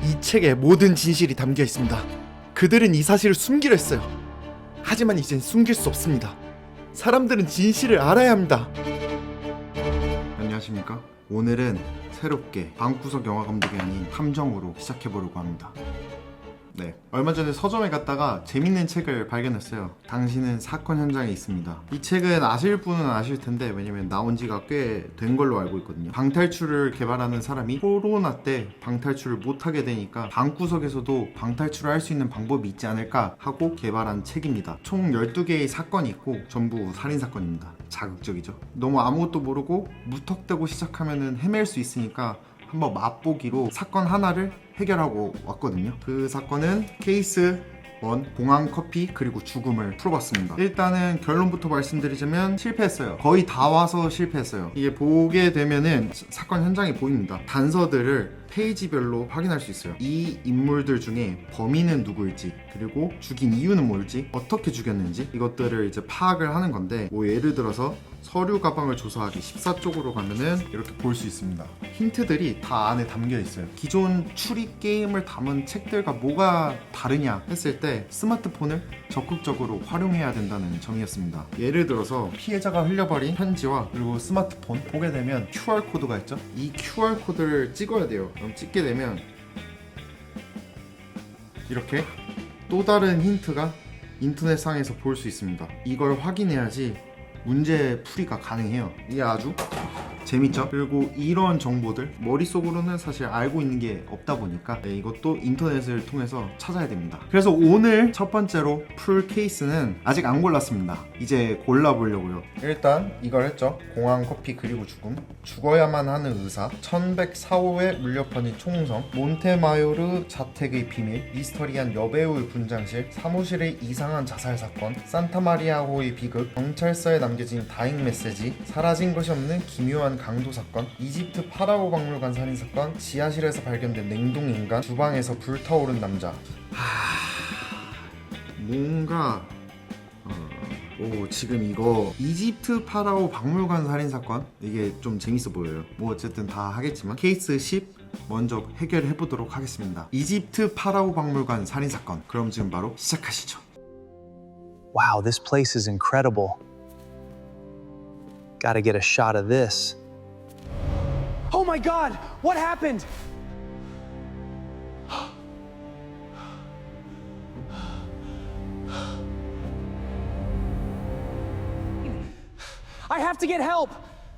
이 책에 모든 진실이 담겨 있습니다. 그들은 이 사실을 숨기려 했어요. 하지만 이젠 숨길 수 없습니다. 사람들은 진실을 알아야 합니다. 안녕하십니까? 오늘은 새롭게 방구석 영화 감독이 아닌 탐정으로 시작해보려고 합니다. 네, 얼마 전에 서점에 갔다가 재밌는 책을 발견했어요. 당신은 사건 현장에 있습니다. 이 책은 아실 분은 아실 텐데, 왜냐면 나온 지가 꽤 된 걸로 알고 있거든요. 방탈출을 개발하는 사람이 코로나 때 방탈출을 못하게 되니까 방구석에서도 방탈출을 할 수 있는 방법이 있지 않을까 하고 개발한 책입니다. 총 12개의 사건이 있고 전부 살인사건입니다. 자극적이죠. 너무 아무것도 모르고 무턱대고 시작하면 헤맬 수 있으니까 한번 맛보기로 사건 하나를 해결하고 왔거든요. 그 사건은 케이스 1 공항 커피 그리고 죽음을 풀어봤습니다. 일단은 결론부터 말씀드리자면 실패했어요. 거의 다 와서 실패했어요. 이게 보게 되면은 사건 현장이 보입니다. 단서들을 페이지별로 확인할 수 있어요. 이 인물들 중에 범인은 누구일지, 그리고 죽인 이유는 뭘지, 어떻게 죽였는지 이것들을 이제 파악을 하는 건데, 뭐 예를 들어서 서류 가방을 조사하기 14쪽으로 가면은 이렇게 볼 수 있습니다. 힌트들이 다 안에 담겨 있어요. 기존 추리 게임을 담은 책들과 뭐가 다르냐 했을 때 스마트폰을 적극적으로 활용해야 된다는 점이었습니다. 예를 들어서 피해자가 흘려버린 편지와 그리고 스마트폰 보게 되면 QR코드가 있죠. 이 QR코드를 찍어야 돼요. 그럼 찍게 되면 이렇게 또 다른 힌트가 인터넷상에서 볼 수 있습니다. 이걸 확인해야지 문제 풀이가 가능해요. 이게 아주 재밌죠? 그리고 이런 정보들 머릿속으로는 사실 알고 있는 게 없다 보니까 이것도 인터넷을 통해서 찾아야 됩니다. 그래서 오늘 첫 번째로 풀 케이스는 아직 안 골랐습니다. 이제 골라보려고요. 일단 이걸 했죠. 공항 커피 그리고 죽음, 죽어야만 하는 의사, 1104호에 물려 퍼진 총성, 몬테마요르 자택의 비밀, 미스터리한 여배우의 분장실, 사무실의 이상한 자살 사건, 산타마리아호의 비극, 경찰서에 남겨진 다행 메시지, 사라진 것이 없는 기묘한 강도 사건, 이집트 파라오 박물관 살인 사건, 지하실에서 발견된 냉동 인간, 주방에서 불타오른 남자. 뭔가 지금 이거 이집트 파라오 박물관 살인 사건, 이게 좀 재밌어 보여요. 뭐 어쨌든 다 하겠지만 케이스 10 먼저 해결해 보도록 하겠습니다. 이집트 파라오 박물관 살인 사건. 그럼 지금 바로 시작하시죠. Wow, this place is incredible. Gotta get a shot of this. Oh my God! What happened? I have to get help!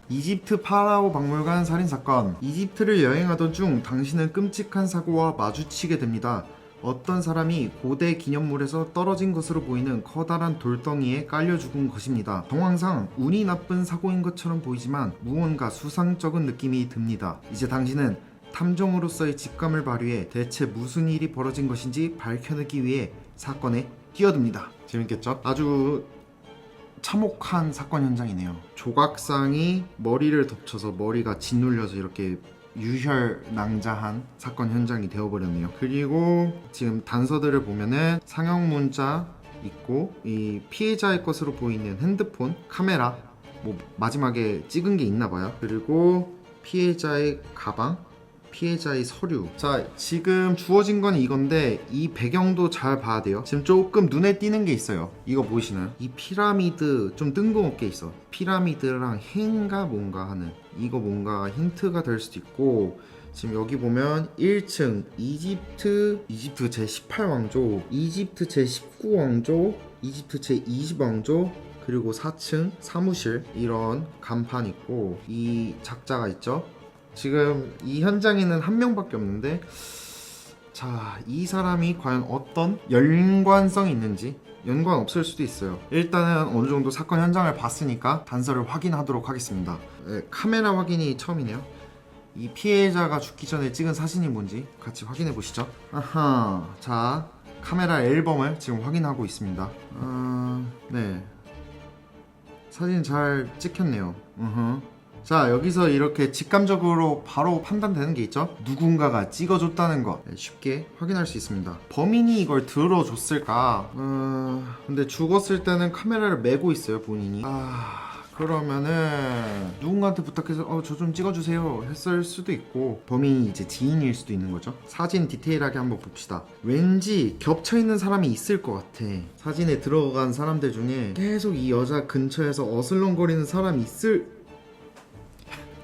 이집트 파라오 박물관 살인사건. 이집트를 여행하던 중 당신은 끔찍한 사고와 마주치게 됩니다. 어떤 사람이 고대 기념물에서 떨어진 것으로 보이는 커다란 돌덩이에 깔려 죽은 것입니다. 정황상 운이 나쁜 사고인 것처럼 보이지만 무언가 수상쩍은 느낌이 듭니다. 이제 당신은 탐정으로서의 직감을 발휘해 대체 무슨 일이 벌어진 것인지 밝혀내기 위해 사건에 뛰어듭니다. 재밌겠죠? 아주 참혹한 사건 현장이네요. 조각상이 머리를 덮쳐서 머리가 짓눌려서 이렇게 유혈낭자한 사건 현장이 되어버렸네요. 그리고 지금 단서들을 보면은 상형 문자 있고, 이 피해자의 것으로 보이는 핸드폰, 카메라, 뭐 마지막에 찍은 게 있나봐요. 그리고 피해자의 가방, 피해자의 서류. 자, 지금 주어진 건 이건데 이 배경도 잘 봐야 돼요. 지금 조금 눈에 띄는 게 있어요. 이거 보이시나요? 이 피라미드 좀 뜬금없게 있어. 피라미드랑 해인가 뭔가 하는, 이거 뭔가 힌트가 될 수도 있고, 지금 여기 보면 1층 이집트 제18왕조, 이집트 제19왕조, 이집트 제20왕조, 그리고 4층 사무실, 이런 간판 있고 이 작자가 있죠. 지금 이 현장에는 한 명밖에 없는데, 자, 이 사람이 과연 어떤 연관성이 있는지. 연관 없을 수도 있어요. 일단은 어느 정도 사건 현장을 봤으니까 단서를 확인하도록 하겠습니다. 카메라 확인이 처음이네요. 이 피해자가 죽기 전에 찍은 사진이 뭔지 같이 확인해 보시죠. 아하, 자, 카메라 앨범을 지금 확인하고 있습니다. 네, 사진 잘 찍혔네요. 자, 여기서 이렇게 직감적으로 바로 판단되는 게 있죠. 누군가가 찍어줬다는 것, 쉽게 확인할 수 있습니다. 범인이 이걸 들어줬을까? 근데 죽었을 때는 카메라를 메고 있어요, 본인이. 그러면은 누군가한테 부탁해서 저 좀 찍어주세요 했을 수도 있고, 범인이 이제 지인일 수도 있는 거죠. 사진 디테일하게 한번 봅시다. 왠지 겹쳐있는 사람이 있을 것 같아. 사진에 들어간 사람들 중에 계속 이 여자 근처에서 어슬렁거리는 사람이 있을.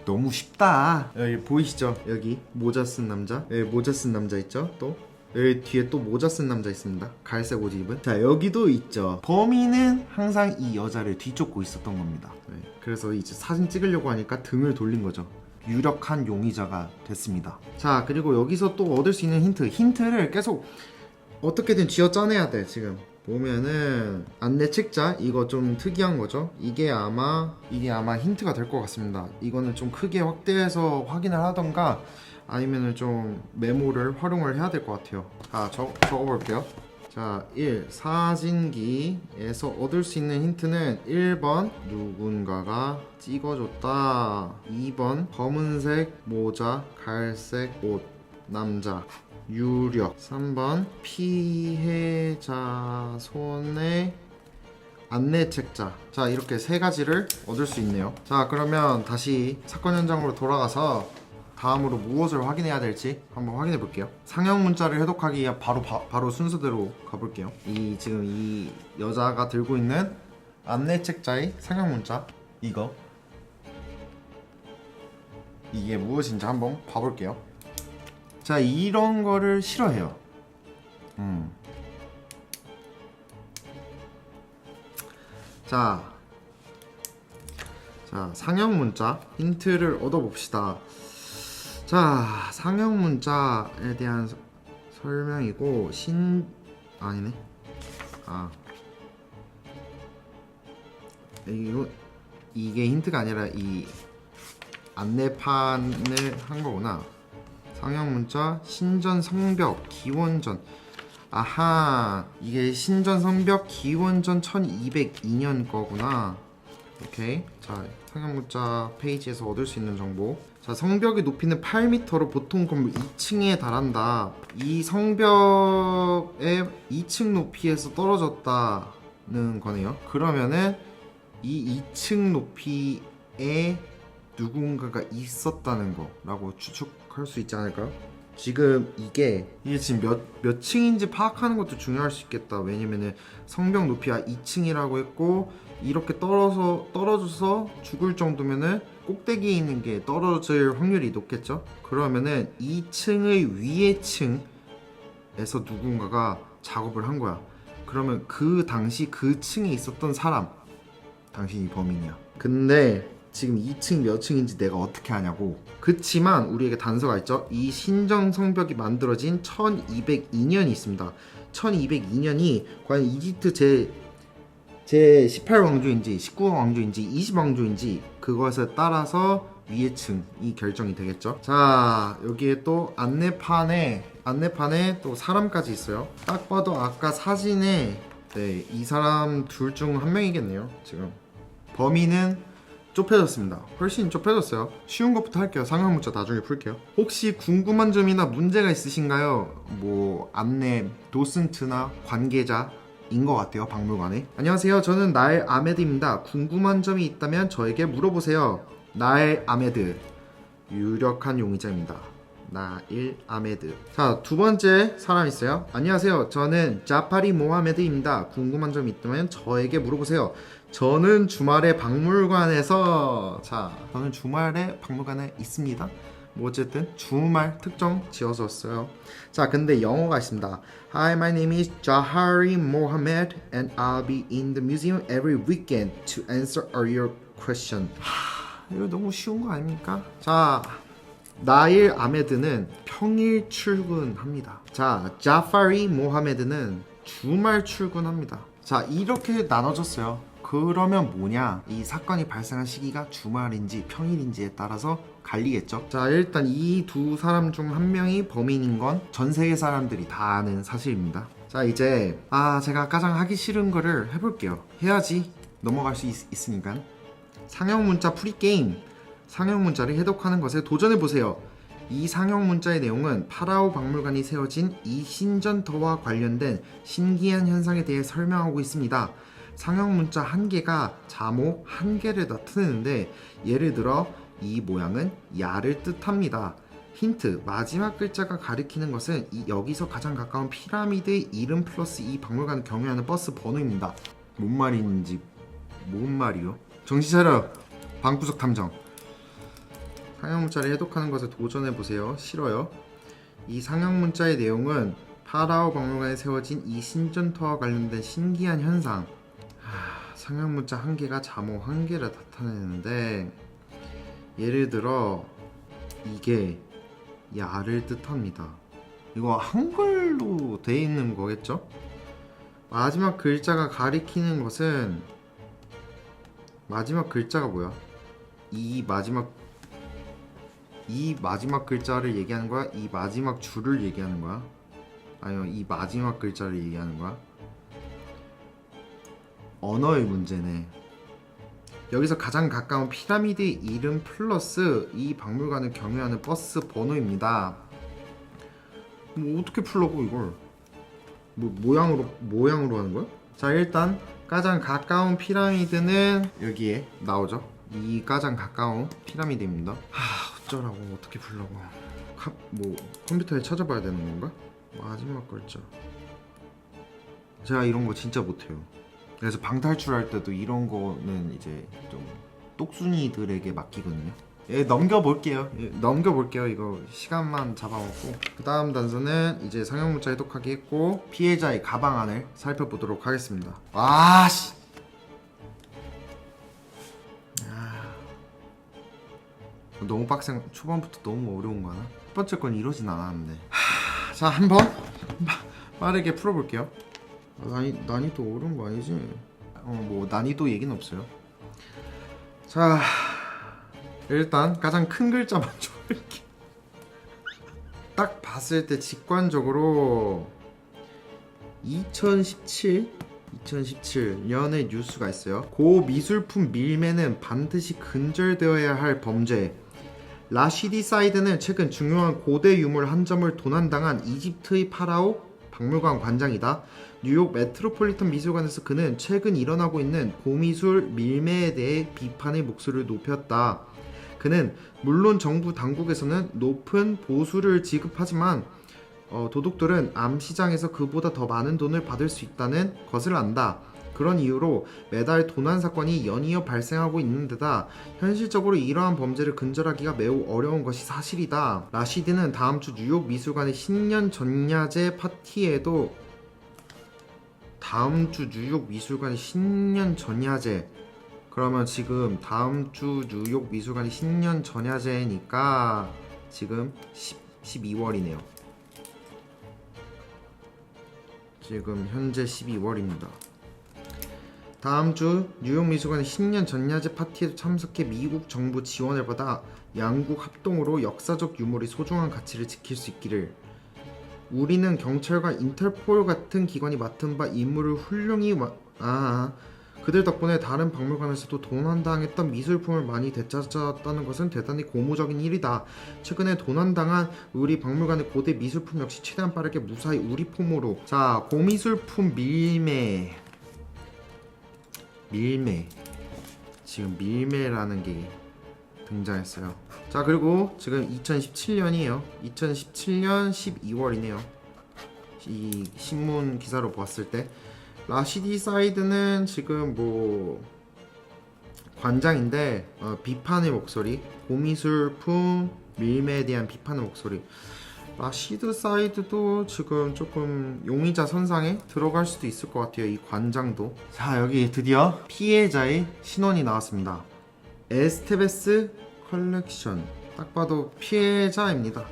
너무 쉽다. 여기 보이시죠? 여기 모자 쓴 남자, 여기 모자 쓴 남자 있죠? 또 여기 뒤에 또 모자 쓴 남자 있습니다. 갈색 옷 입은. 자, 여기도 있죠. 범인은 항상 이 여자를 뒤쫓고 있었던 겁니다. 네, 그래서 이제 사진 찍으려고 하니까 등을 돌린 거죠. 유력한 용의자가 됐습니다. 자, 그리고 여기서 또 얻을 수 있는 힌트를 계속 어떻게든 쥐어 짜내야 돼. 지금 보면은 안내 책자, 이거 좀 특이한 거죠. 이게 아마 힌트가 될 것 같습니다. 이거는 좀 크게 확대해서 확인을 하던가 아니면은 좀 메모를 활용을 해야 될 것 같아요. 자, 적어볼게요. 자, 1. 사진기에서 얻을 수 있는 힌트는 1번 누군가가 찍어줬다, 2번 검은색 모자 갈색 옷 남자 유력, 3번 피해자 손에 안내 책자. 자, 이렇게 세 가지를 얻을 수 있네요. 자, 그러면 다시 사건 현장으로 돌아가서 다음으로 무엇을 확인해야 될지 한번 확인해 볼게요. 상형 문자를 해독하기 위해 바로 순서대로 가볼게요. 지금 이 여자가 들고 있는 안내 책자의 상형 문자, 이게 무엇인지 한번 봐볼게요. 자, 이런 거를 싫어해요. 자, 상형 문자 힌트를 얻어봅시다. 자, 상형 문자에 대한 설명이고 아니네. 이게 힌트가 아니라 이 안내판을 한 거구나. 상형 문자 신전 성벽 기원전. 아하, 이게 신전 성벽 기원전 1202년 거구나. 오케이. 자, 상형 문자 페이지에서 얻을 수 있는 정보. 자, 성벽의 높이는 8m로 보통 건물 2층에 달한다. 이 성벽의 2층 높이에서 떨어졌다는 거네요. 그러면은 이 2층 높이에 누군가가 있었다는 거라고 추측할 수 있지 않을까요? 지금 이게 지금 몇 층인지 파악하는 것도 중요할 수 있겠다. 왜냐면은 성벽 높이가 2층이라고 했고, 이렇게 떨어져서 죽을 정도면은 꼭대기에 있는 게 떨어질 확률이 높겠죠. 그러면은 2층의 위의 층에서 누군가가 작업을 한 거야. 그러면 그 당시 그 층에 있었던 사람, 당신이 범인이야. 근데 지금 2층 몇 층인지 내가 어떻게 아냐고. 그치만 우리에게 단서가 있죠. 이 신전 성벽이 만들어진 1202년이 있습니다. 1202년이 과연 이집트 제 18왕조인지 19왕조인지 20왕조인지 그것에 따라서 위의 층이 결정이 되겠죠. 자, 여기에 또 안내판에 또 사람까지 있어요. 딱 봐도 아까 사진에 이 사람 둘 중 한 명이겠네요. 지금 범인은 좁혀졌습니다. 훨씬 좁혀졌어요. 쉬운 것부터 할게요. 상형 문자 나중에 풀게요. 혹시 궁금한 점이나 문제가 있으신가요? 뭐 안내 도슨트나 관계자 인 것 같아요. 박물관에. 안녕하세요. 저는 나엘 아메드입니다. 궁금한 점이 있다면 저에게 물어보세요. 나엘 아메드, 유력한 용의자입니다. 나일 아메드. 자, 두 번째 사람 있어요. 안녕하세요. 저는 자파리 모하메드입니다. 궁금한 점이 있다면 저에게 물어보세요. 저는 주말에 박물관에서. 자, 저는 주말에 박물관에 있습니다. 뭐 어쨌든 주말 특정 지어서 써요. 자, 근데 영어가 있습니다. Hi, my name is Jahari Mohammed and I'll be in the museum every weekend to answer all your question. 이거 너무 쉬운 거 아닙니까? 자, 나일 아메드는 평일 출근합니다. 자, 자파리 모하메드는 주말 출근합니다. 자, 이렇게 나눠졌어요. 그러면 뭐냐? 이 사건이 발생한 시기가 주말인지 평일인지에 따라서 갈리겠죠. 자, 일단 이 두 사람 중 한 명이 범인인 건 전 세계 사람들이 다 아는 사실입니다. 자, 이제 제가 가장 하기 싫은 거를 해볼게요. 해야지 넘어갈 수 있으니까. 상형 문자 풀이 게임. 상형 문자를 해독하는 것에 도전해보세요. 이 상형 문자의 내용은 파라오 박물관이 세워진 이 신전터와 관련된 신기한 현상에 대해 설명하고 있습니다. 상형 문자 한 개가 자모 한 개를 나타내는데 예를 들어 이 모양은 야를 뜻합니다. 힌트, 마지막 글자가 가리키는 것은 여기서 가장 가까운 피라미드의 이름 플러스 이 박물관을 경유하는 버스 번호입니다. 뭔 말인지 뭔 말이요? 정신 차려. 방구석 탐정. 상형 문자를 해독하는 것에 도전해보세요. 싫어요. 이 상형 문자의 내용은 파라오 박물관에 세워진 이 신전터와 관련된 신기한 현상. 상형 문자 한 개가 자모 한 개를 나타내는데 예를 들어 이게 야를 뜻합니다. 이거 한글로 돼 있는 거겠죠? 마지막 글자가 가리키는 것은 마지막 글자가 뭐야? 이 마지막 글자를 얘기하는 거야? 이 마지막 줄을 얘기하는 거야? 아니면 이 마지막 글자를 얘기하는 거야? 언어의 문제네. 여기서 가장 가까운 피라미드의 이름 플러스 이 박물관을 경유하는 버스 번호입니다. 뭐 어떻게 풀라고 이걸? 뭐 모양으로 하는 거야? 자, 일단 가장 가까운 피라미드는 여기에 나오죠. 이 가장 가까운 피라미드입니다. 어쩌라고 어떻게 풀라고? 뭐 컴퓨터에 찾아봐야 되는 건가? 마지막 글자. 제가 이런 거 진짜 못해요. 그래서 방탈출할 때도 이런 거는 이제 좀 똑순이들에게 맡기거든요. 넘겨볼게요. 이거 시간만 잡아먹고. 그 다음 단서는 이제 상형 문자 해독하기 했고 피해자의 가방 안을 살펴보도록 하겠습니다. 아씨. 너무 빡센. 초반부터 너무 어려운 거 하나? 첫 번째 건 이러진 않았는데. 자, 한번 빠르게 풀어볼게요. 난이도 어려운 거 아니지? 뭐 난이도 얘기는 없어요. 자, 일단 가장 큰 글자 먼저 볼게. 딱 봤을 때 직관적으로 2017년의 뉴스가 있어요. 고 미술품 밀매는 반드시 근절되어야 할 범죄. 라시디 사이드는 최근 중요한 고대 유물 한 점을 도난당한 이집트의 파라오 박물관 관장이다. 뉴욕 메트로폴리탄 미술관에서 그는 최근 일어나고 있는 고미술 밀매에 대해 비판의 목소리를 높였다. 그는 물론 정부 당국에서는 높은 보수를 지급하지만 도둑들은 암시장에서 그보다 더 많은 돈을 받을 수 있다는 것을 안다. 그런 이유로 매달 도난 사건이 연이어 발생하고 있는 데다 현실적으로 이러한 범죄를 근절하기가 매우 어려운 것이 사실이다. 라시디는 다음 주 뉴욕 미술관의 신년 전야제 파티에도 다음 주 뉴욕 미술관의 신년 전야제 그러면 지금 다음 주 뉴욕 미술관의 신년 전야제니까 지금 12월이네요. 지금 현재 12월입니다. 다음 주 뉴욕 미술관의 신년 전야제 파티에도 참석해 미국 정부 지원을 받아 양국 합동으로 역사적 유물의 소중한 가치를 지킬 수 있기를. 우리는 경찰과 인터폴 같은 기관이 맡은 바 임무를 훌륭히 그들 덕분에 다른 박물관에서도 도난당했던 미술품을 많이 되찾았다는 것은 대단히 고무적인 일이다. 최근에 도난당한 우리 박물관의 고대 미술품 역시 최대한 빠르게 무사히 우리 폼으로. 자, 고미술품 밀매. 지금 밀매라는 게 등장했어요. 자, 그리고 지금 2017년이에요. 2017년 12월이네요. 이 신문 기사로 봤을 때 라시디 사이드는 지금 뭐 관장인데 비판의 목소리, 고미술품 밀매에 대한 비판의 목소리. 라시드 사이드도 지금 조금 용의자 선상에 들어갈 수도 있을 것 같아요. 이 관장도. 자, 여기 드디어 피해자의 신원이 나왔습니다. 에스테베스 컬렉션. 딱 봐도 피해자입니다.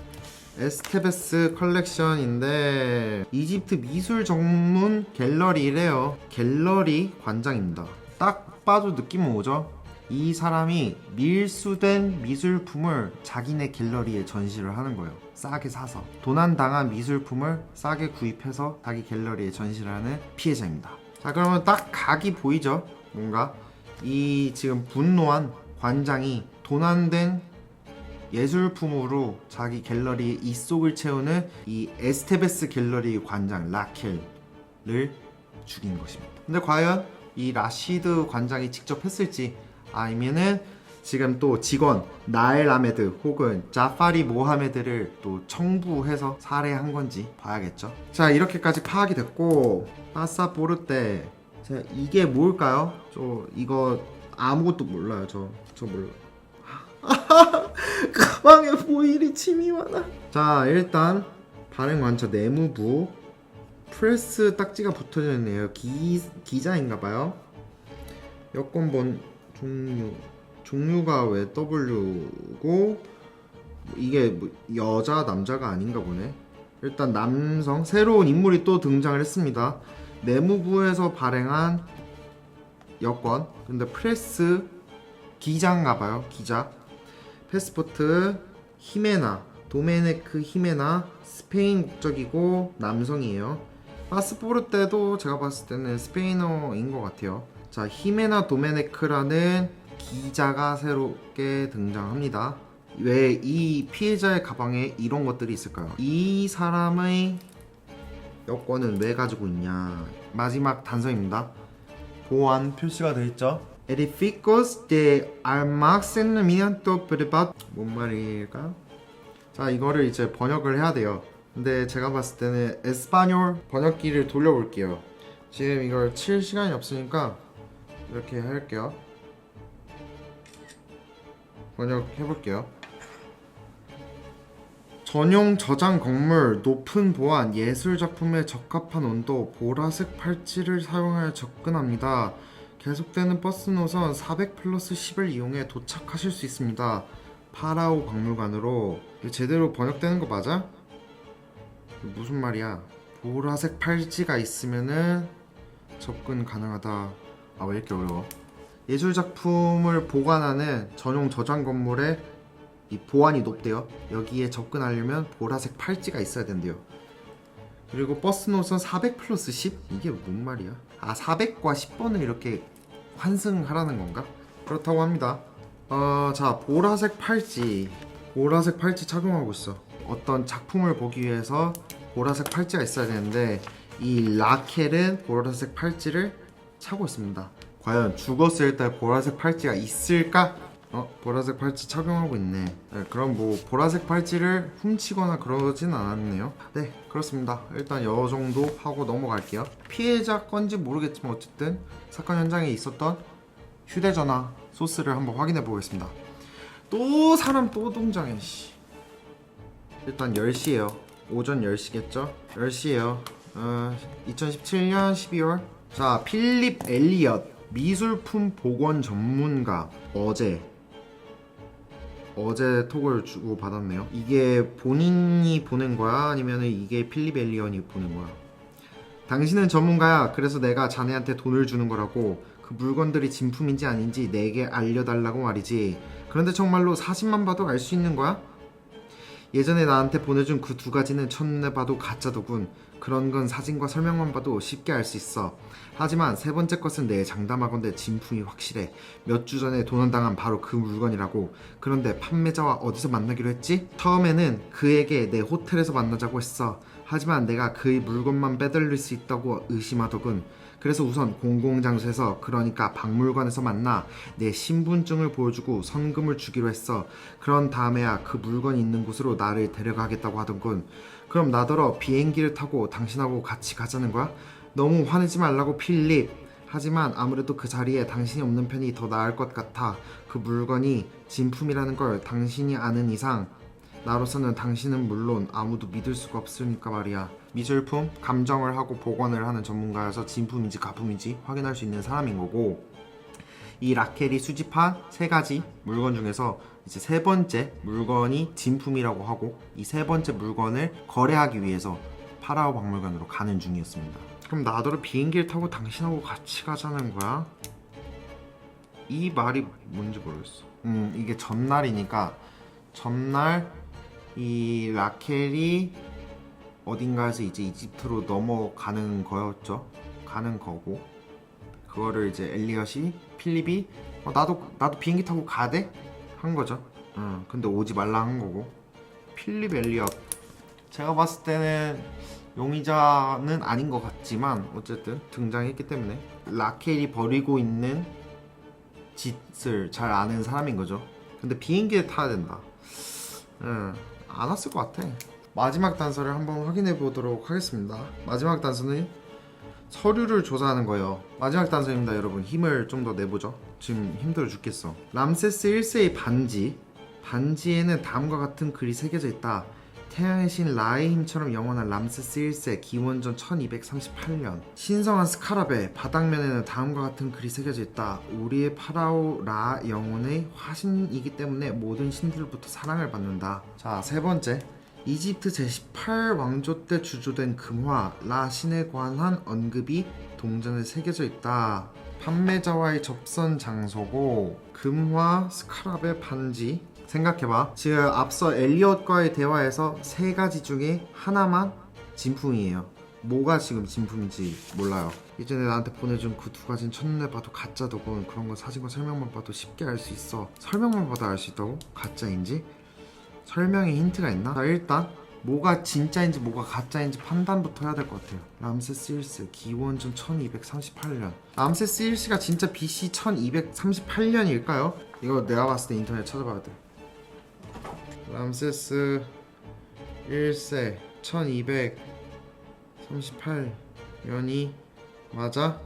에스테베스 컬렉션인데 이집트 미술 전문 갤러리래요. 갤러리 관장입니다. 딱 봐도 느낌은 오죠? 이 사람이 밀수된 미술품을 자기네 갤러리에 전시를 하는 거예요. 싸게 사서 도난당한 미술품을 싸게 구입해서 자기 갤러리에 전시를 하는 피해자입니다. 자, 그러면 딱 각이 보이죠? 뭔가 이 지금 분노한 관장이 도난된 예술품으로 자기 갤러리의 입속을 채우는 이 에스테베스 갤러리 관장 라켈을 죽인 것입니다. 근데 과연 이 라시드 관장이 직접 했을지 아니면은 지금 또 직원 나엘 아메드 혹은 자파리 모하메드를 또 청부해서 살해한 건지 봐야겠죠. 자, 이렇게까지 파악이 됐고 파사포르테, 자, 이게 뭘까요? 저 이거 아무것도 몰라요. 저 몰라. 가방에 보일이 침이 많아. 자, 일단 발행 완처 내무부 프레스 딱지가 붙어져 있네요. 기자인가봐요. 여권번 종류가 왜 W고 이게 뭐 여자 남자가 아닌가 보네. 일단 남성 새로운 인물이 또 등장을 했습니다. 내무부에서 발행한 여권, 근데 프레스 기자인가봐요. 기자. 패스포트 히메나, 도메네크 히메나, 스페인 국적이고 남성이에요. 파스포르테도 제가 봤을 때는 스페인어인 것 같아요. 자, 히메나 도메네크라는 기자가 새롭게 등장합니다. 왜 이 피해자의 가방에 이런 것들이 있을까요? 이 사람의 여권은 왜 가지고 있냐? 마지막 단서입니다. 보안 표시가 되어 있죠. Edificos de almacenamiento privado. 뭔 말일까? 자, 이거를 이제 번역을 해야 돼요. 근데 제가 봤을 때는 에스파뇰 번역기를 돌려볼게요. 지금 이걸 칠 시간이 없으니까 이렇게 할게요. 번역해볼게요. 전용 저장 건물, 높은 보안, 예술 작품에 적합한 온도, 보라색 팔찌를 사용하여 접근합니다. 계속되는 버스 노선 400+10을 이용해 도착하실 수 있습니다. 파라오 박물관으로. 이거 제대로 번역되는 거 맞아? 무슨 말이야? 보라색 팔찌가 있으면은 접근 가능하다. 아, 왜 이렇게 어려워? 예술 작품을 보관하는 전용 저장 건물에 이 보안이 높대요. 여기에 접근하려면 보라색 팔찌가 있어야 된대요. 그리고 버스 노선 400+10? 이게 뭔 말이야? 아, 400과 10번을 이렇게 환승하라는 건가? 그렇다고 합니다. 자, 보라색 팔찌 착용하고 있어. 어떤 작품을 보기 위해서 보라색 팔찌가 있어야 되는데 이 라켈은 보라색 팔찌를 차고 있습니다. 과연 죽었을 때 보라색 팔찌가 있을까? 보라색 팔찌 착용하고 있네. 네, 그럼 뭐 보라색 팔찌를 훔치거나 그러진 않았네요. 네, 그렇습니다. 일단 요 정도 하고 넘어갈게요. 피해자 건지 모르겠지만 어쨌든 사건 현장에 있었던 휴대전화 소스를 한번 확인해 보겠습니다. 또 사람 또 등장해. 일단 10시에요. 오전 10시겠죠? 10시에요. 2017년 12월. 자, 필립 엘리엇 미술품 복원 전문가. 어제 톡을 주고 받았네요. 이게 본인이 보낸 거야? 아니면 이게 필립 엘리엇이 보낸 거야? 당신은 전문가야. 그래서 내가 자네한테 돈을 주는 거라고. 그 물건들이 진품인지 아닌지 내게 알려달라고 말이지. 그런데 정말로 사진만 봐도 알 수 있는 거야? 예전에 나한테 보내준 그 두 가지는 첫눈에 봐도 가짜더군. 그런 건 사진과 설명만 봐도 쉽게 알 수 있어. 하지만 세 번째 것은 내 장담하건대 진품이 확실해. 몇 주 전에 도난당한 바로 그 물건이라고. 그런데 판매자와 어디서 만나기로 했지? 처음에는 그에게 내 호텔에서 만나자고 했어. 하지만 내가 그의 물건만 빼돌릴 수 있다고 의심하더군. 그래서 우선 공공장소에서, 그러니까 박물관에서 만나 내 신분증을 보여주고 선금을 주기로 했어. 그런 다음에야 그 물건이 있는 곳으로 나를 데려가겠다고 하던군. 그럼 나더러 비행기를 타고 당신하고 같이 가자는 거야? 너무 화내지 말라고 필립. 하지만 아무래도 그 자리에 당신이 없는 편이 더 나을 것 같아. 그 물건이 진품이라는 걸 당신이 아는 이상 나로서는 당신은 물론 아무도 믿을 수가 없으니까 말이야. 미술품, 감정을 하고 복원을 하는 전문가여서 진품인지 가품인지 확인할 수 있는 사람인 거고, 이 라켈이 수집한 세 가지 물건 중에서 이제 세 번째 물건이 진품이라고 하고, 이 세 번째 물건을 거래하기 위해서 파라오 박물관으로 가는 중이었습니다. 그럼 나더러 비행기를 타고 당신하고 같이 가자는 거야? 이 말이 뭔지 모르겠어. 이게 전날이니까 전날 이 라켈이 어딘가에서 이제 이집트로 넘어가는 거였죠. 가는 거고, 그거를 이제 엘리엇이 필립이 나도 비행기 타고 가대? 한 거죠. 근데 오지 말라 한 거고. 필립 엘리엇, 제가 봤을 때는 용의자는 아닌 것 같지만 어쨌든 등장했기 때문에 라켈이 벌이고 있는 짓을 잘 아는 사람인 거죠. 근데 비행기에 타야 된다. 안 왔을 것 같아. 마지막 단서를 한번 확인해 보도록 하겠습니다. 마지막 단서는 서류를 조사하는 거예요. 마지막 단서입니다, 여러분. 힘을 좀 더 내보죠. 지금 힘들어 죽겠어. 람세스 1세의 반지에는 다음과 같은 글이 새겨져 있다. 태양의 신 라의 힘처럼 영원한 람세스 1세, 기원전 1238년. 신성한 스카라베, 바닥면에는 다음과 같은 글이 새겨져 있다. 우리의 파라오 라 영혼의 화신이기 때문에 모든 신들로부터 사랑을 받는다. 자, 세 번째. 이집트 제18왕조 때 주조된 금화 라 신에 관한 언급이 동전에 새겨져 있다. 판매자와의 접선 장소고 금화 스카라베 반지. 생각해봐. 지금 앞서 엘리엇과의 대화에서 세 가지 중에 하나만 진품이에요. 뭐가 지금 진품인지 몰라요. 예전에 나한테 보내준 그 두 가지는 첫눈에 봐도 가짜더군. 그런 거 사진과 설명만 봐도 쉽게 알 수 있어. 설명만 봐도 알 수 있다고? 가짜인지? 설명에 힌트가 있나? 자, 일단 뭐가 진짜인지 뭐가 가짜인지 판단부터 해야 될 것 같아요. 람세스 1세 기원전 1238년. 람세스 1세가 진짜 BC 1238년일까요? 이거 내가 봤을 때 인터넷 찾아봐야 돼. 람세스 1세 1238년이 맞아?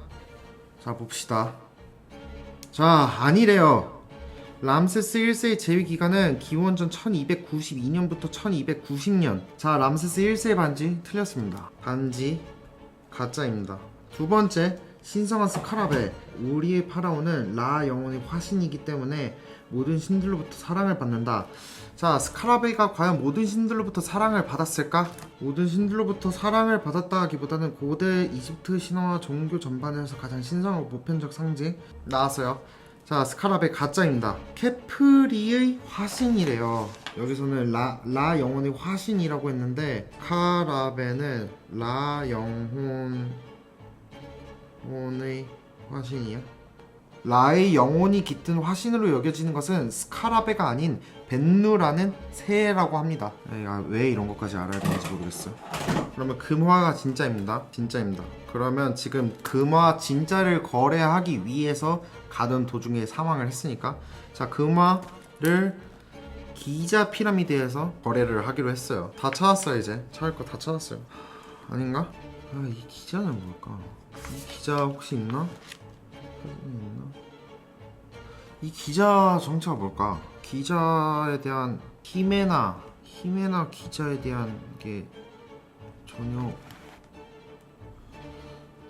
자, 봅시다. 자, 아니래요. 람세스 1세의 재위 기간은 기원전 1292년부터 1290년. 자, 람세스 1세의 반지 틀렸습니다. 반지 가짜입니다. 두 번째, 신성한 스카라베. 우리의 파라오는 라 영혼의 화신이기 때문에 모든 신들로부터 사랑을 받는다. 자, 스카라베가 과연 모든 신들로부터 사랑을 받았을까? 모든 신들로부터 사랑을 받았다 하기보다는 고대 이집트 신화와 종교 전반에서 가장 신성하고 보편적 상징 나왔어요. 자, 스카라베 가짜입니다. 케프리의 화신이래요. 여기서는 라 영혼의 화신이라고 했는데 스카라베는 라 영혼의 화신이야? 라의 영혼이 깃든 화신으로 여겨지는 것은 스카라베가 아닌 벤누라는 새라고 합니다. 왜 이런 것까지 알아야 되는지 모르겠어요. 그러면 금화가 진짜입니다. 진짜입니다. 그러면 지금 금화 진짜를 거래하기 위해서 가던 도중에 사망을 했으니까, 자, 금화를 기자 피라미드에서 거래를 하기로 했어요. 다 찾았어요. 이제 찾을 거 다 찾았어요. 아닌가? 이 기자는 뭘까? 이 기자 혹시 있나? 이 기자 정체가 뭘까? 기자에 대한 히메나 기자에 대한 게 전혀.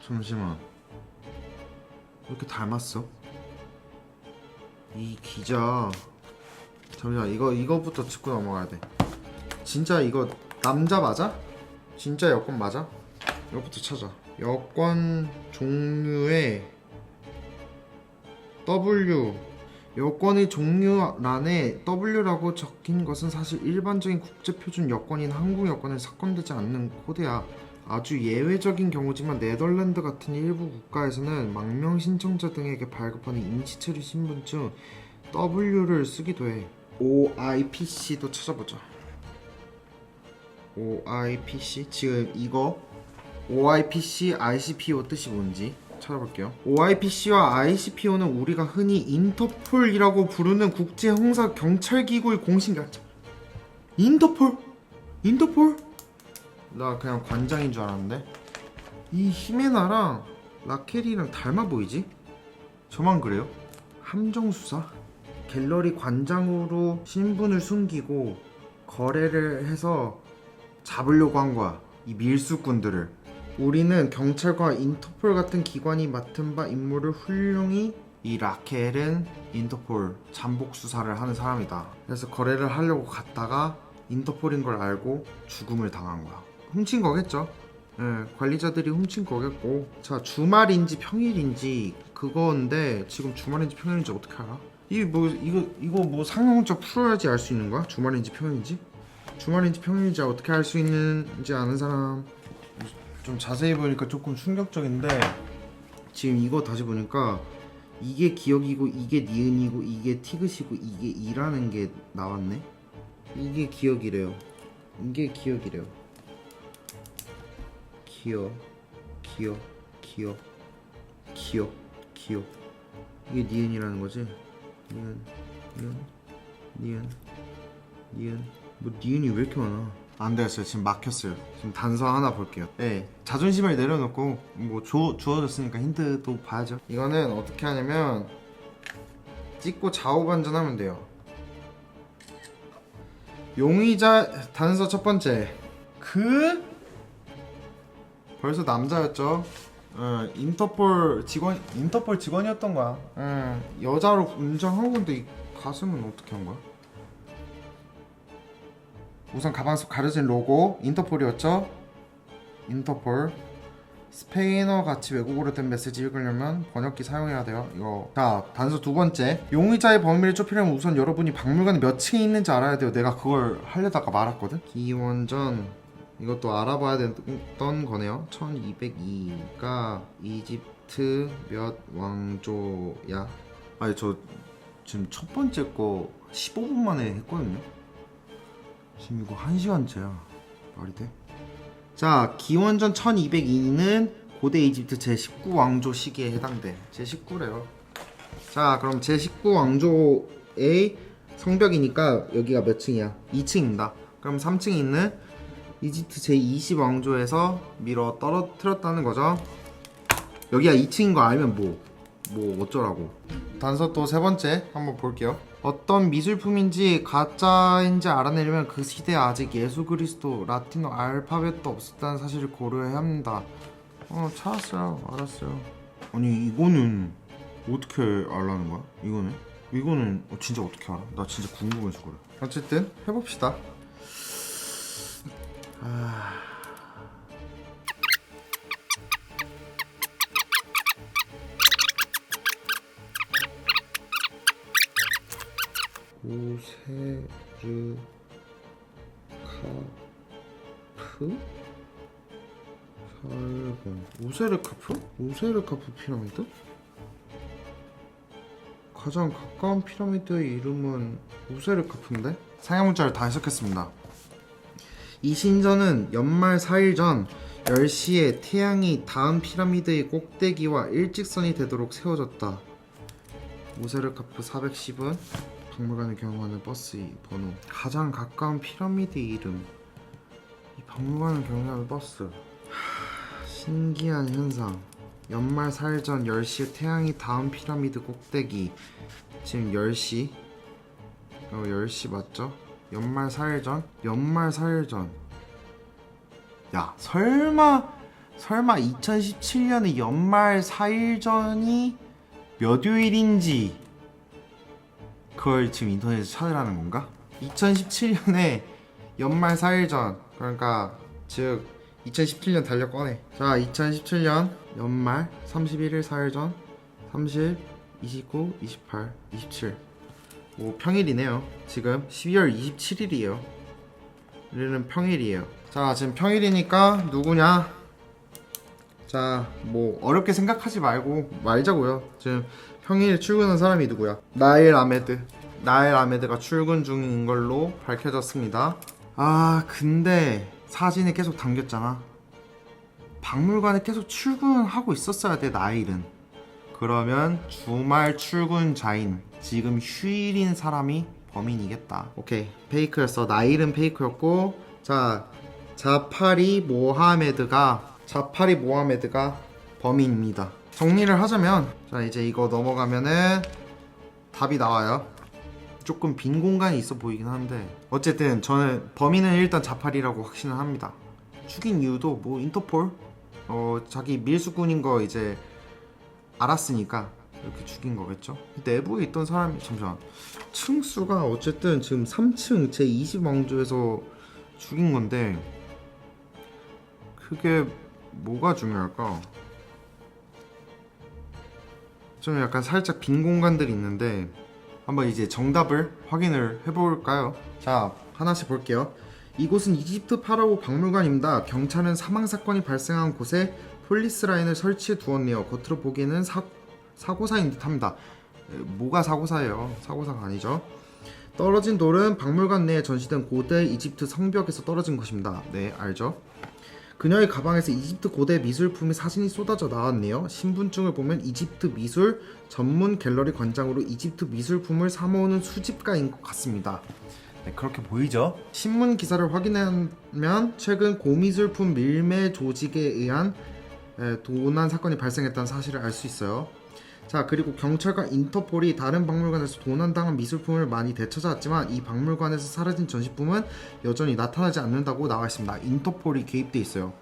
잠시만, 왜 이렇게 닮았어? 이 기자. 잠시만, 이거부터 짚고 넘어가야 돼. 진짜 이거 남자 맞아? 진짜 여권 맞아? 이거부터 찾아. 여권 종류에 W, 여권의 종류란에 W라고 적힌 것은 사실 일반적인 국제표준 여권인 한국 여권에 삭감되지 않는 코드야. 아주 예외적인 경우지만 네덜란드 같은 일부 국가에서는 망명 신청자 등에게 발급하는 임시처리 신분증 W를 쓰기도 해. OIPC도 찾아보자. OIPC, 지금 이거 OIPC, ICPO 뜻이 뭔지 찾아볼게요. OIPC와 ICPO는 우리가 흔히 인터폴이라고 부르는 국제 형사 경찰 기구의 공식 약자. 인터폴? 나 그냥 관장인 줄 알았는데. 이 히메나랑 라켈이랑 닮아 보이지? 저만 그래요? 함정수사? 갤러리 관장으로 신분을 숨기고 거래를 해서 잡으려고 한 거야, 이 밀수꾼들을. 우리는 경찰과 인터폴 같은 기관이 맡은 바 임무를 훌륭히, 이 라켈은 인터폴 잠복 수사를 하는 사람이다. 그래서 거래를 하려고 갔다가 인터폴인 걸 알고 죽음을 당한 거야. 훔친 거겠죠. 관리자들이 훔친 거겠고. 자, 주말인지 평일인지 그건데, 지금 주말인지 평일인지 어떻게 알아? 이거 뭐 상황적 풀어야지 알 수 있는 거야? 주말인지 평일인지? 주말인지 평일인지 어떻게 알 수 있는지 아는 사람. 좀 자세히 보니까 조금 충격적인데, 지금 이거 다시 보니까 이게 기억이고 이게 니은이고 이게 티귿이고 이게 이라는 게 나왔네. 이게 기억이래요. 기어 기어 기어 기어 기어 이게 니은이라는 거지? 니은 니은 니은 니은 뭐 니은이 왜 이렇게 많아? 안 되겠어요. 지금 막혔어요. 지금 단서 하나 볼게요. 네, 자존심을 내려놓고 뭐 주어졌으니까 힌트도 봐야죠. 이거는 어떻게 하냐면 찍고 좌우 반전하면 돼요. 용의자 단서 첫 번째 벌써 남자였죠. 인터폴 직원이었던 거야. 여자로 운전한 건데 이 가슴은 어떻게 한 거야? 우선 가방 속 가려진 로고 인터폴이었죠. 인터폴. 스페인어 같이 외국어로 된 메시지 읽으려면 번역기 사용해야 돼요. 이거. 자, 단서 두 번째. 용의자의 범위를 좁히려면 우선 여러분이 박물관에 몇 층이 있는지 알아야 돼요. 내가 그걸 하려다가 말았거든. 기원전 이것도 알아봐야 됐던 거네요. 1202가 이집트 몇 왕조야? 아니 저 지금 첫 번째 거 15분 만에 했거든요. 지금 이거 1시간째야. 말이 돼? 자, 기원전 1202는 고대 이집트 제19왕조 시기에 해당돼. 제19래요. 자, 그럼 제19왕조의 성벽이니까 여기가 몇 층이야? 2층입니다. 그럼 3층에 있는 이집트 제20왕조에서 밀어 떨어뜨렸다는 거죠. 여기가 2층인 거 알면 뭐 어쩌라고. 단서 또 세 번째 한번 볼게요. 어떤 미술품인지 가짜인지 알아내려면 그 시대에 아직 예수 그리스도 라틴어 알파벳도 없었다는 사실을 고려해야 합니다. 찾았어요. 알았어요. 아니 이거는 어떻게 알라는 거야? 이거는 진짜 어떻게 알아? 나 진짜 궁금해서 그래. 어쨌든 해봅시다. 오세르카프 피라미드? 가장 가까운 피라미드의 이름은 오세르카프인데? 상형 문자를 다 해석했습니다. 이 신전은 연말 4일 전 10시에 태양이 닿은 피라미드의 꼭대기와 일직선이 되도록 세워졌다. 오세르카프 410은 박물관을 경유하는 버스 번호. 가장 가까운 피라미드 이름. 이 박물관을 경유하는 버스. 신기한 현상. 연말 4일 전 10시에 태양이 닿은 피라미드 꼭대기. 지금 10시 10시 맞죠? 연말 4일 전. 야, 설마 2017년에 연말 4일 전이 몇 요일인지 그걸 지금 인터넷에서 찾으라는 건가? 2017년에 연말 4일 전, 그러니까 즉 2017년 달력 꺼내. 자, 2017년 연말 31일 4일 전 30, 29, 28, 27. 뭐 평일이네요. 지금 12월 27일이에요. 우리는 평일이에요. 자, 지금 평일이니까 누구냐? 자, 뭐 어렵게 생각하지 말자고요. 지금 평일 출근한 사람이 누구야? 나일 아메드가 출근 중인 걸로 밝혀졌습니다. 근데 사진에 계속 담겼잖아. 박물관에 계속 출근하고 있었어야 돼, 나일은. 그러면 주말 출근자인, 지금 휴일인 사람이 범인이겠다. 오케이, 페이크였어. 나일은 페이크였고, 자, 자파리 모하메드가 범인입니다. 정리를 하자면, 자, 이제 이거 넘어가면은 답이 나와요. 조금 빈 공간이 있어 보이긴 한데, 어쨌든 저는 범인은 일단 자파리라고 확신을 합니다. 죽인 이유도 뭐 인터폴 자기 밀수꾼인 거 이제 알았으니까 이렇게 죽인 거겠죠. 내부에 있던 사람이, 잠시만, 층수가 어쨌든 지금 3층 제20왕조에서 죽인 건데 그게 뭐가 중요할까? 좀 약간 살짝 빈 공간들이 있는데 한번 이제 정답을 확인을 해볼까요? 자, 하나씩 볼게요. 이곳은 이집트 파라오 박물관입니다. 경찰은 사망사건이 발생한 곳에 폴리스 라인을 설치해 두었네요. 겉으로 보기에는 사고사인 듯합니다. 뭐가 사고사예요? 사고사가 아니죠. 떨어진 돌은 박물관 내에 전시된 고대 이집트 성벽에서 떨어진 것입니다. 네, 알죠. 그녀의 가방에서 이집트 고대 미술품의 사진이 쏟아져 나왔네요. 신분증을 보면 이집트 미술 전문 갤러리 관장으로 이집트 미술품을 사모으는 수집가인 것 같습니다. 네, 그렇게 보이죠? 신문 기사를 확인하면 최근 고미술품 밀매 조직에 의한 도난 사건이 발생했다는 사실을 알 수 있어요. 자, 그리고 경찰과 인터폴이 다른 박물관에서 도난당한 미술품을 많이 되찾아왔지만 이 박물관에서 사라진 전시품은 여전히 나타나지 않는다고 나와 있습니다. 인터폴이 개입돼 있어요.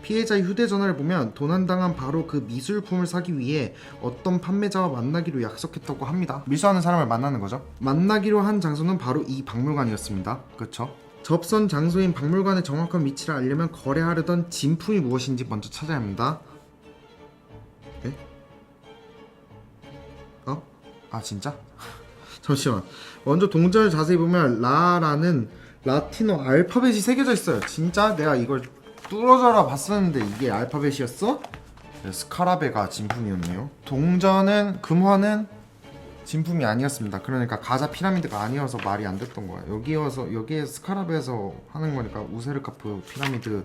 피해자의 휴대전화를 보면 도난당한 바로 그 미술품을 사기 위해 어떤 판매자와 만나기로 약속했다고 합니다. 밀수하는 사람을 만나는 거죠. 만나기로 한 장소는 바로 이 박물관이었습니다. 그렇죠? 접선 장소인 박물관의 정확한 위치를 알려면 거래하려던 진품이 무엇인지 먼저 찾아야 합니다. 네? 아 진짜? 잠시만. 먼저 동전을 자세히 보면 라라는 라틴어 알파벳이 새겨져 있어요. 진짜? 내가 이걸 뚫어져라 봤었는데 이게 알파벳이었어? 네, 스카라베가 진품이었네요. 동전은 금화는 진품이 아니었습니다. 그러니까 가자 피라미드가 아니어서 말이 안 됐던 거야. 여기에 스카라베에서 하는 거니까 우세르카프 피라미드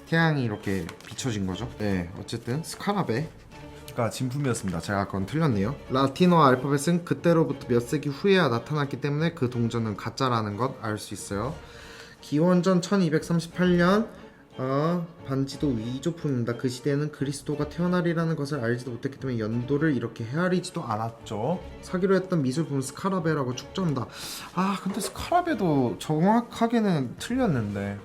태양이 이렇게 비춰진 거죠. 네, 어쨌든 스카라베가 진품이었습니다. 제가 그건 틀렸네요. 라틴어 알파벳은 그때로부터 몇 세기 후에야 나타났기 때문에 그 동전은 가짜라는 것 알 수 있어요. 기원전 1238년 반지도 위조품입니다. 그 시대에는 그리스도가 태어나리라는 것을 알지도 못했기 때문에 연도를 이렇게 헤아리지도 않았죠. 사기로 했던 미술품 스카라베라고 축전한다. 근데 스카라베도 정확하게는 틀렸는데.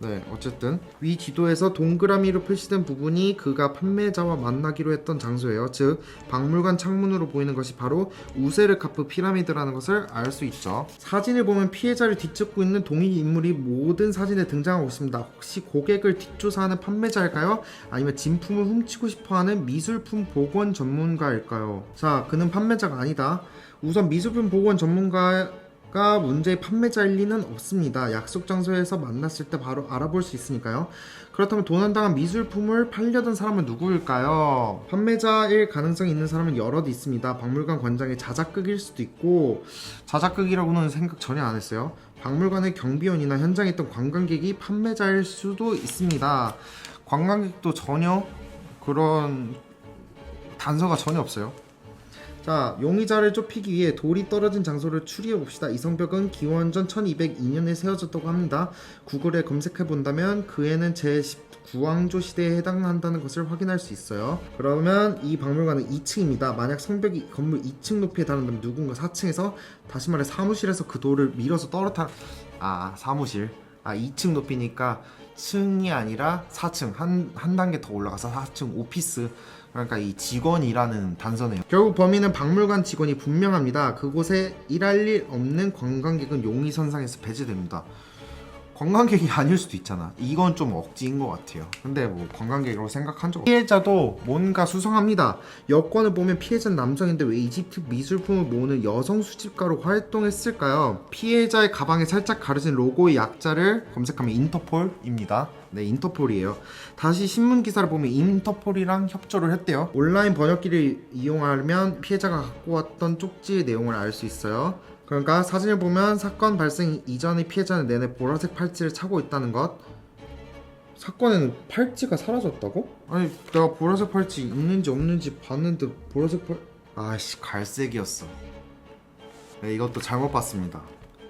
네, 어쨌든 위 지도에서 동그라미로 표시된 부분이 그가 판매자와 만나기로 했던 장소예요. 즉 박물관 창문으로 보이는 것이 바로 우세르카프 피라미드라는 것을 알 수 있죠. 사진을 보면 피해자를 뒤쫓고 있는 동일 인물이 모든 사진에 등장하고 있습니다. 혹시 고객을 뒷조사하는 판매자일까요? 아니면 진품을 훔치고 싶어하는 미술품 복원 전문가일까요? 자, 그는 판매자가 아니다. 우선 미술품 복원 전문가가 문제의 판매자일 리는 없습니다. 약속 장소에서 만났을 때 바로 알아볼 수 있으니까요. 그렇다면 도난당한 미술품을 팔려던 사람은 누구일까요? 판매자일 가능성이 있는 사람은 여럿 있습니다. 박물관 관장의 자작극일 수도 있고, 자작극이라고는 생각 전혀 안 했어요. 박물관의 경비원이나 현장에 있던 관광객이 판매자일 수도 있습니다. 관광객도 전혀 그런 단서가 전혀 없어요. 자, 용의자를 좁히기 위해 돌이 떨어진 장소를 추리해봅시다. 이 성벽은 기원전 1202년에 세워졌다고 합니다. 구글에 검색해본다면 그 해는 제19왕조 시대에 해당한다는 것을 확인할 수 있어요. 그러면 이 박물관은 2층입니다. 만약 성벽이 건물 2층 높이에 달한다면 누군가 4층에서, 다시 말해 사무실에서 그 돌을 밀어서 사무실. 2층 높이니까 층이 아니라 4층, 한 단계 더 올라가서 4층 오피스. 그러니까 이 직원이라는 단서네요. 결국 범인은 박물관 직원이 분명합니다. 그곳에 일할 일 없는 관광객은 용의선상에서 배제됩니다. 관광객이 아닐 수도 있잖아. 이건 좀 억지인 것 같아요. 근데 뭐 관광객으로 생각한 적 없어요. 피해자도 뭔가 수상합니다. 여권을 보면 피해자는 남성인데 왜 이집트 미술품을 모으는 여성 수집가로 활동했을까요? 피해자의 가방에 살짝 가려진 로고의 약자를 검색하면 인터폴입니다. 네, 인터폴이에요. 다시 신문 기사를 보면 인터폴이랑 협조를 했대요. 온라인 번역기를 이용하면 피해자가 갖고 왔던 쪽지의 내용을 알 수 있어요. 그러니까 사진을 보면 사건 발생 이전의 피해자는 내내 보라색 팔찌를 차고 있다는 것. 사건에는 팔찌가 사라졌다고? 아니, 내가 보라색 팔찌 있는지 없는지 봤는데 보라색 갈색이었어. 네, 이것도 잘못 봤습니다.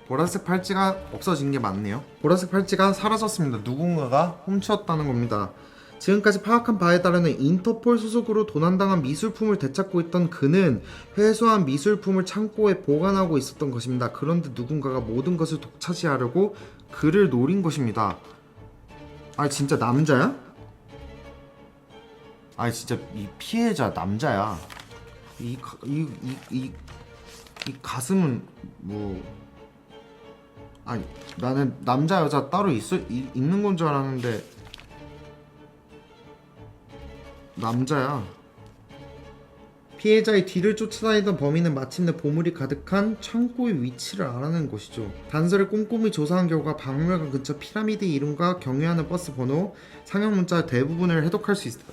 보라색 팔찌가 없어진 게 맞네요. 보라색 팔찌가 사라졌습니다. 누군가가 훔쳤다는 겁니다. 지금까지 파악한 바에 따르면 인터폴 소속으로 도난당한 미술품을 되찾고 있던 그는 회수한 미술품을 창고에 보관하고 있었던 것입니다. 그런데 누군가가 모든 것을 독차지하려고 그를 노린 것입니다. 진짜 남자야? 진짜 이 피해자 남자야. 이 가슴은 뭐... 나는 남자 여자 따로 있는 건 줄 알았는데 남자야. 피해자의 뒤를 쫓아다니던 범인은 마침내 보물이 가득한 창고의 위치를 알아낸 것이죠. 단서를 꼼꼼히 조사한 결과 박물관 근처 피라미드 이름과 경유하는 버스 번호, 상형 문자 대부분을 해독할 수 있어요.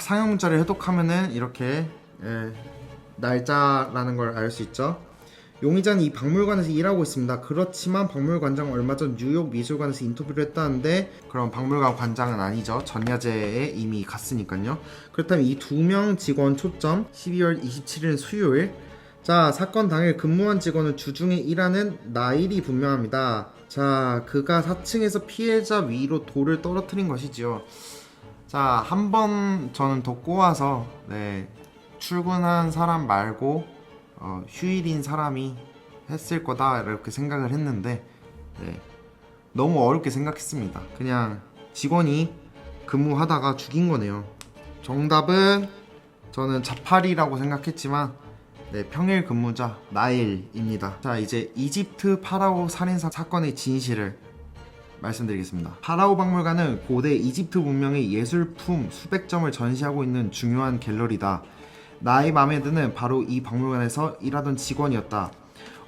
상형 문자를 해독하면은 이렇게 날짜라는 걸 알 수 있죠. 용의자는 이 박물관에서 일하고 있습니다. 그렇지만 박물관장 얼마 전 뉴욕 미술관에서 인터뷰를 했다는데 그럼 박물관 관장은 아니죠. 전야제에 이미 갔으니까요. 그렇다면 이 2명 직원 초점 12월 27일 수요일. 자, 사건 당일 근무한 직원은 주중에 일하는 나일이 분명합니다. 자, 그가 4층에서 피해자 위로 돌을 떨어뜨린 것이지요. 자, 한번 저는 더 꼬아서 출근한 사람 말고 휴일인 사람이 했을 거다 이렇게 생각을 했는데 너무 어렵게 생각했습니다. 그냥 직원이 근무하다가 죽인 거네요. 정답은 저는 자팔이라고 생각했지만 평일 근무자 나일입니다. 자, 이제 이집트 파라오 살인사 사건의 진실을 말씀드리겠습니다. 파라오 박물관은 고대 이집트 문명의 예술품 수백 점을 전시하고 있는 중요한 갤러리다. 나입 아메드는 바로 이 박물관에서 일하던 직원이었다.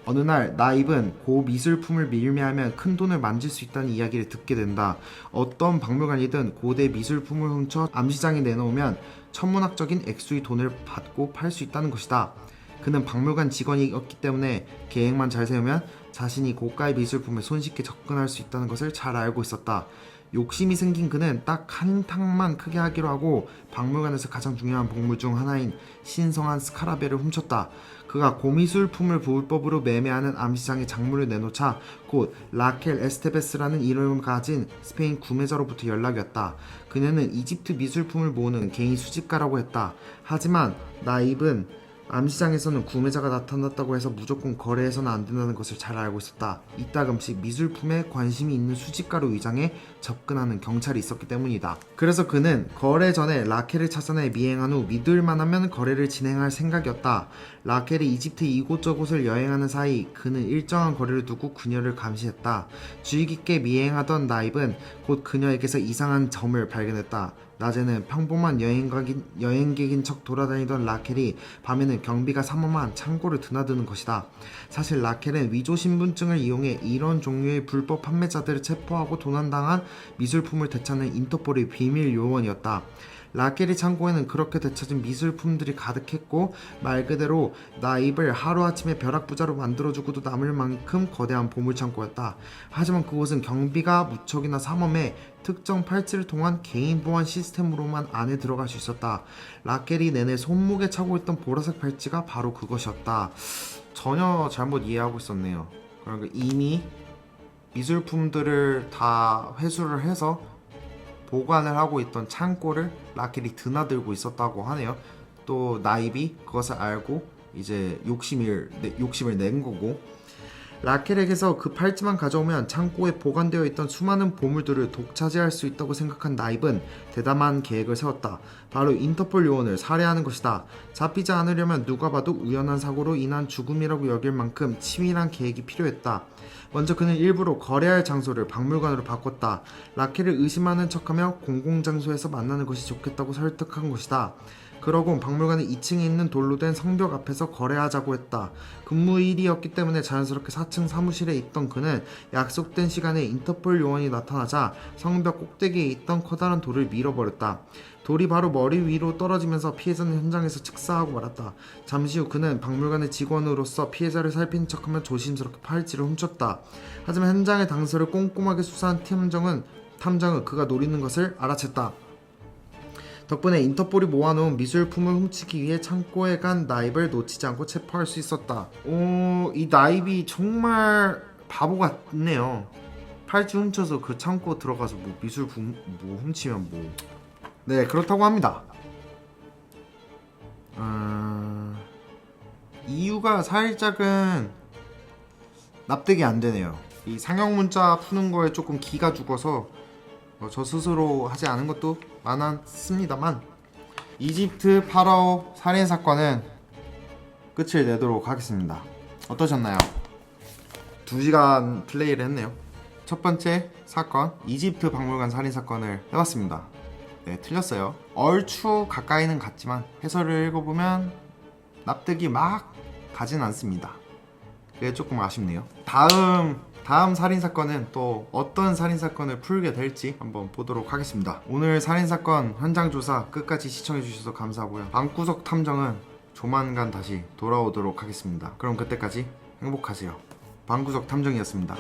어느 날 나입은 고 미술품을 밀매하면 큰 돈을 만질 수 있다는 이야기를 듣게 된다. 어떤 박물관이든 고대 미술품을 훔쳐 암시장에 내놓으면 천문학적인 액수의 돈을 받고 팔 수 있다는 것이다. 그는 박물관 직원이었기 때문에 계획만 잘 세우면 자신이 고가의 미술품에 손쉽게 접근할 수 있다는 것을 잘 알고 있었다. 욕심이 생긴 그는 딱 한 탕만 크게 하기로 하고 박물관에서 가장 중요한 보물 중 하나인 신성한 스카라벨을 훔쳤다. 그가 고미술품을 불법으로 매매하는 암시장에 작물을 내놓자 곧 라켈 에스테베스라는 이름을 가진 스페인 구매자로부터 연락이 왔다. 그녀는 이집트 미술품을 모으는 개인 수집가라고 했다. 하지만 나입은 암시장에서는 구매자가 나타났다고 해서 무조건 거래해서는 안 된다는 것을 잘 알고 있었다. 이따금씩 미술품에 관심이 있는 수집가로 위장해 접근하는 경찰이 있었기 때문이다. 그래서 그는 거래 전에 라켈을 찾아내 미행한 후 믿을만하면 거래를 진행할 생각이었다. 라켈이 이집트 이곳저곳을 여행하는 사이 그는 일정한 거리를 두고 그녀를 감시했다. 주의 깊게 미행하던 나입은 곧 그녀에게서 이상한 점을 발견했다. 낮에는 평범한 여행객인 척 돌아다니던 라켈이 밤에는 경비가 삼엄한 창고를 드나드는 것이다. 사실 라켈은 위조 신분증을 이용해 이런 종류의 불법 판매자들을 체포하고 도난당한 미술품을 되찾는 인터폴의 비밀 요원이었다. 라켈의 창고에는 그렇게 되찾은 미술품들이 가득했고 말 그대로 나입을 하루아침에 벼락부자로 만들어주고도 남을 만큼 거대한 보물창고였다. 하지만 그곳은 경비가 무척이나 삼엄해 특정 팔찌를 통한 개인 보안 시스템으로만 안에 들어갈 수 있었다. 라켈이 내내 손목에 차고 있던 보라색 팔찌가 바로 그것이었다. 전혀 잘못 이해하고 있었네요. 그러니까 이미 미술품들을 다 회수를 해서 보관을 하고 있던 창고를 라켈이 드나들고 있었다고 하네요. 또 나입이 그것을 알고 이제 욕심을 낸 거고, 라켈에게서 그 팔찌만 가져오면 창고에 보관되어 있던 수많은 보물들을 독차지할 수 있다고 생각한 나입은 대담한 계획을 세웠다. 바로 인터폴 요원을 살해하는 것이다. 잡히지 않으려면 누가 봐도 우연한 사고로 인한 죽음이라고 여길 만큼 치밀한 계획이 필요했다. 먼저 그는 일부러 거래할 장소를 박물관으로 바꿨다. 라켈을 의심하는 척하며 공공장소에서 만나는 것이 좋겠다고 설득한 것이다. 그러곤 박물관의 2층에 있는 돌로 된 성벽 앞에서 거래하자고 했다. 근무일이었기 때문에 자연스럽게 4층 사무실에 있던 그는 약속된 시간에 인터폴 요원이 나타나자 성벽 꼭대기에 있던 커다란 돌을 밀어버렸다. 돌이 바로 머리 위로 떨어지면서 피해자는 현장에서 즉사하고 말았다. 잠시 후 그는 박물관의 직원으로서 피해자를 살핀 척하며 조심스럽게 팔찌를 훔쳤다. 하지만 현장의 당서를 꼼꼼하게 수사한 탐정은 그가 노리는 것을 알아챘다. 덕분에 인터폴이 모아놓은 미술품을 훔치기 위해 창고에 간 나입을 놓치지 않고 체포할 수 있었다. 이 나입이 정말 바보 같네요. 팔찌 훔쳐서 그 창고 들어가서 뭐 미술품 뭐 훔치면 뭐. 네, 그렇다고 합니다. 이유가 살짝은 납득이 안 되네요. 이 상형 문자 푸는 거에 조금 기가 죽어서 저 스스로 하지 않은 것도 많았습니다만, 이집트 파라오 살인 사건은 끝을 내도록 하겠습니다. 어떠셨나요? 2시간 플레이를 했네요. 첫 번째 사건, 이집트 박물관 살인 사건을 해봤습니다. 네, 틀렸어요. 얼추 가까이는 갔지만 해설을 읽어보면 납득이 막 가진 않습니다. 그게 조금 아쉽네요. 다음 살인사건은 또 어떤 살인사건을 풀게 될지 한번 보도록 하겠습니다. 오늘 살인사건 현장조사 끝까지 시청해주셔서 감사하고요. 방구석 탐정은 조만간 다시 돌아오도록 하겠습니다. 그럼 그때까지 행복하세요. 방구석 탐정이었습니다.